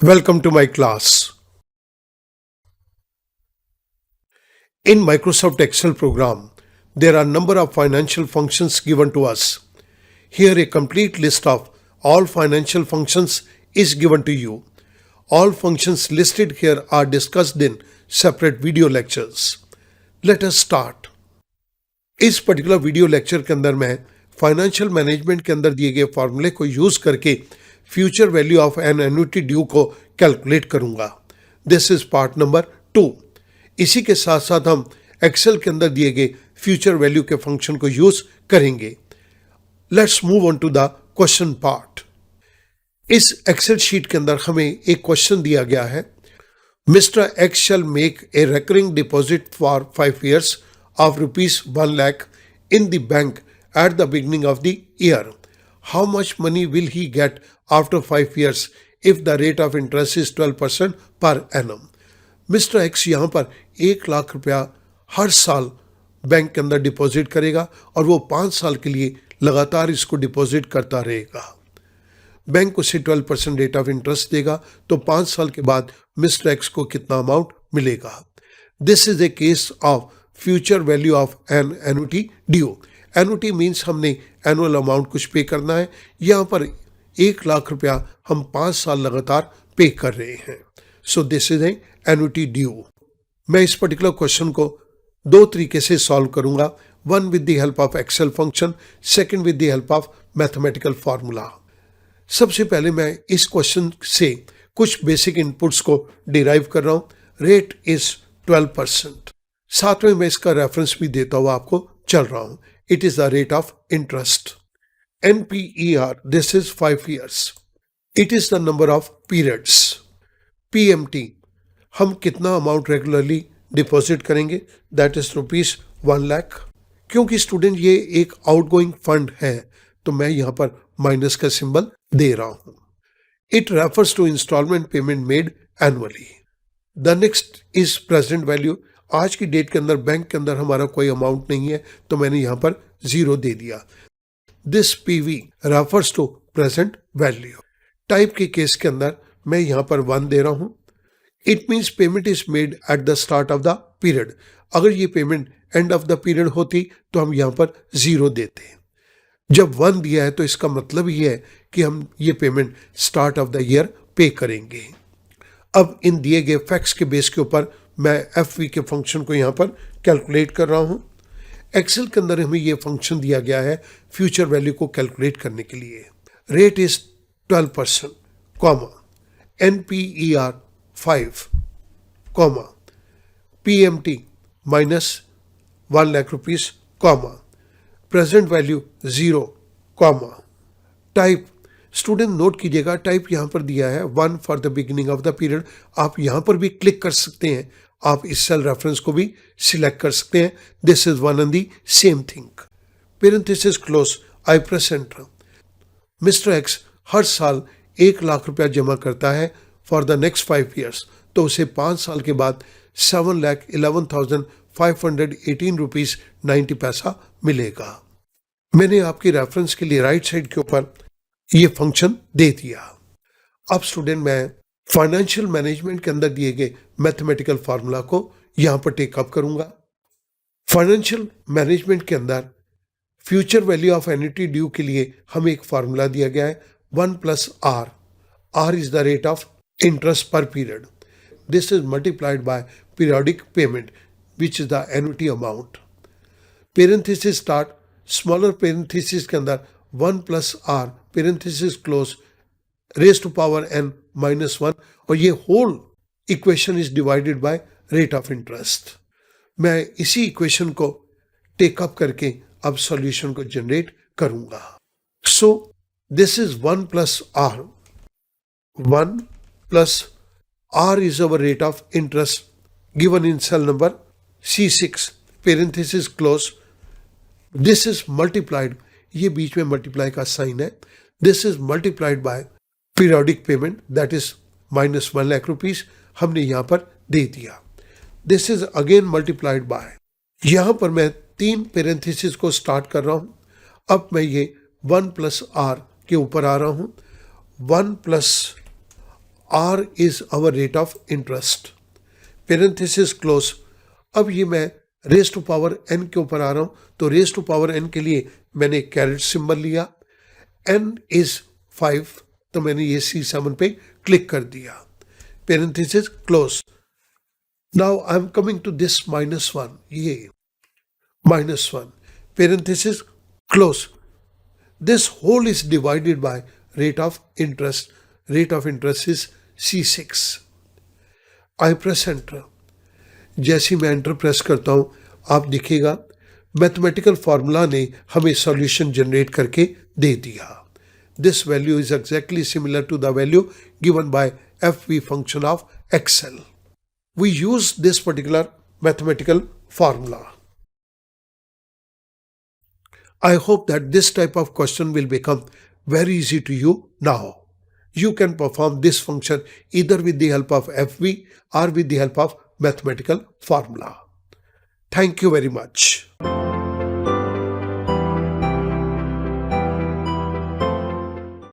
Welcome to my class. In Microsoft Excel program, there are a number of financial functions given to us. Here a complete list of all financial functions is given to you. All functions listed here are discussed in separate video lectures. Let us start. इस particular video lecture के अंदर मैं financial management के अंदर दिए गए फॉर्मूले को यूज करके future value of an annuity due को कैलकुलेट करूंगा. This is part number 2. इसी के साथ साथ हम एक्सेल के अंदर दिए गए फ्यूचर वैल्यू के फंक्शन को यूज करेंगे. Let's move on to the question part. इस एक्सेल शीट के अंदर हमें एक क्वेश्चन दिया गया है. Mister X shall make a recurring deposit for 5 years of rupees 1 lakh in the bank at the beginning of the year. How much money will he get after 5 years if the rate of interest is 12% per annum? Mister x यहाँ पर 1 लाख रुपया हर साल bank के अंदर deposit करेगा और वो 5 साल के लिए लगातार इसको डिपॉजिट करता रहेगा. बैंक उसे 12% रेट ऑफ इंटरेस्ट देगा तो 5 साल के बाद मिस्टर एक्स को कितना अमाउंट मिलेगा. This is a case of future value of an annuity due. Annuity means हमने एनुअल अमाउंट कुछ पे करना है. यहाँ पर 1 लाख रुपया हम 5 साल लगातार पे कर रहे हैं. सो this is A annuity due. मैं इस पर्टिकुलर क्वेश्चन को 2 तरीके से सॉल्व करूंगा. One with the help of Excel function, second with the help of mathematical formula. सबसे पहले मैं इस क्वेश्चन से कुछ बेसिक इनपुट्स को डिराइव कर रहा हूं. Rate is 12%. साथ में मैं इसका रेफरेंस भी देता हुआ आपको चल रहा हूं. It is the rate of interest. NPER, this is 5 years. It is the number of periods. PMT, हम कितना अमाउंट रेगुलरली डिपॉजिट करेंगे, दैट इज रुपीज 1 लाख. क्योंकि स्टूडेंट ये एक आउटगोइंग फंड है तो मैं यहां पर माइनस का सिंबल दे रहा हूं. It refers to instalment payment made annually. The next is present value. आज की डेट के अंदर बैंक के अंदर हमारा कोई अमाउंट नहीं है तो मैंने यहां पर 0 दे दिया. This PV refers to present value. Type के केस के अंदर मैं यहां पर 1 दे रहा हूं. It means payment is made at the start of the period. अगर ये payment end of the period होती तो हम यहां पर 0 देते. जब 1 दिया है तो इसका मतलब ये है कि हम ये payment start of the year पे करेंगे. अब इन दिए गए फैक्ट्स के बेस के ऊपर मैं FV के फंक्शन को यहाँ पर कैलकुलेट कर रहा हूँ. एक्सेल के अंदर हमें ये फंक्शन दिया गया है फ्यूचर वैल्यू को कैलकुलेट करने के लिए. Rate is 12%, comma NPER 5, comma PMT minus 1 lakh rupees, comma present value 0, comma type. Student note कीजिएगा टाइप यहाँ पर दिया है 1 for the beginning of the period. आप यहाँ पर भी क्लिक कर सकते हैं. आप इस सेल रेफरेंस को भी सिलेक्ट कर सकते हैं. This is one and the same thing. Parenthesis close, I press enter. Mister X हर साल 1 लाख रुपया जमा करता है फॉर द नेक्स्ट 5 years तो उसे 5 साल के बाद 7,11,518 रुपीज 90 पैसा मिलेगा. मैंने आपकी रेफरेंस के लिए राइट साइड के ऊपर ये फंक्शन दे दिया. अब स्टूडेंट मैं फाइनेंशियल मैनेजमेंट के अंदर दिए गए मैथमेटिकल फार्मूला को यहां पर टेकअप करूंगा. फाइनेंशियल मैनेजमेंट के अंदर future value of annuity due के लिए हमें एक फार्मूला दिया गया है 1 + R. R is the rate of interest per period. This is multiplied by periodic payment which is the annuity amount. Parenthesis start, smaller parenthesis के अंदर 1 + R parenthesis close raise to power n -1 और ये whole equation is divided by rate of interest. मैं इसी equation को take up करके अब solution को जनरेट करूंगा. So this is 1 + R. 1 + R is our rate of interest given in cell number C6 parenthesis close. This is multiplied, ये बीच में मल्टीप्लाई का साइन है. This is multiplied by periodic payment that is -1 lakh rupees हमने यहां पर दे दिया. This is again multiplied by, यहां पर मैं 3 पेरेंथेसिस को स्टार्ट कर रहा हूं. अब मैं ये 1 + R के ऊपर आ रहा हूं. 1 + R is our rate of interest. Parenthesis close. अब ये मैं रेज टू पावर n के ऊपर आ रहा हूं, तो रेज टू पावर n के लिए मैंने कैरेट सिंबल लिया. n इज 5, तो मैंने ये C7 पे क्लिक कर दिया. Parenthesis close. Now I am coming to this -1, ये -1, parenthesis close. This whole is divided by rate of interest. Rate of interest is C6. I press enter. जैसे मैं एंटर प्रेस करता हूं, आप देखिएगा मैथमेटिकल फॉर्मूला ने हमें सॉल्यूशन जनरेट करके दे दिया. This value is exactly similar to the value given by FV function of Excel. We use this particular mathematical formula. I hope that this type of question will become very easy to you now. You can perform this function either with the help of FV or with the help of mathematical formula. Thank you very much.